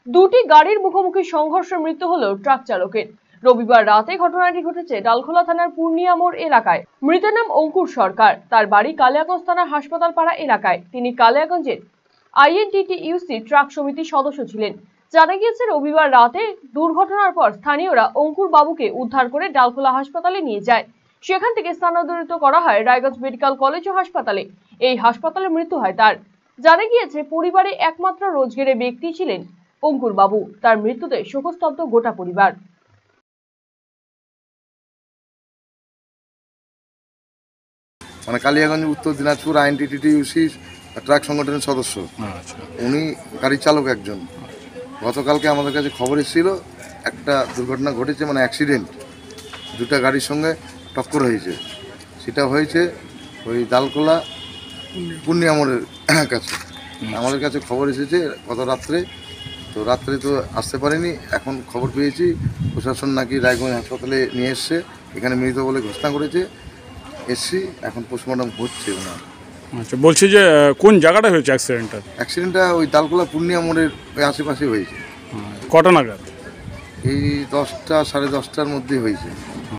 দুটি গাড়ির মুখোমুখি সংঘর্ষে মৃত্যু হলো ট্রাক চালকের। রবিবার রাতে ঘটনাটি ঘটেছে ডালখোলা থানার পূর্ণিয়া মোড় এলাকায়। মৃতের নাম অঙ্কুর সরকার। তার বাড়ি কালিয়াগঞ্জ থানার হাসপাতাল পাড়া এলাকায়। তিনি কালিয়াগঞ্জের INTTUC ট্রাক সমিতির সদস্য ছিলেন। জানা গিয়েছে, রবিবার রাতে দুর্ঘটনার পর স্থানীয়রা অঙ্কুর বাবুকে উদ্ধার করে ডালখোলা হাসপাতালে নিয়ে যায়। সেখান থেকে স্থানান্তরিত করা হয় রায়গঞ্জ মেডিকেল কলেজ ও হাসপাতালে। এই হাসপাতালে মৃত্যু হয় তার। জানা গিয়েছে, পরিবারে একমাত্র রোজগারের ব্যক্তি ছিলেন অঙ্কুর বাবু। তার মৃত্যুতে শোকস্তব্ধ গোটা পরিবার। কালিয়াগঞ্জ উত্তর দিনাজপুর INTTUC ট্রাক সংগঠনের সদস্য। উনি গাড়ি চালক একজন। গতকালকে আমাদের কাছে খবর এসেছিল একটা দুর্ঘটনা ঘটেছে, অ্যাক্সিডেন্ট, দুটা গাড়ির সঙ্গে টক্কর হয়েছে। সেটা হয়েছে ওই ডালখোলা পূর্ণিয়া মোড়ের কাছে। আমাদের কাছে খবর এসেছে গত রাত্রে, তো রাত্রে তো আসতে পারিনি। এখন খবর পেয়েছি প্রশাসন নাকি রায়গঞ্জ হাসপাতালে নিয়ে এসছে, এখানে মৃত বলে ঘোষণা করেছে। এসছি, এখন পোস্টমর্টম হচ্ছে ওনার। আচ্ছা, বলছি যে কোন জায়গাটা হয়েছে অ্যাক্সিডেন্টটা ওই ডালখোলা পূর্ণিয়া মোড়ের ওই আশেপাশে হয়েছে। কটা নাগাদ? এই 10টা সাড়ে 10টার মধ্যে হয়েছে।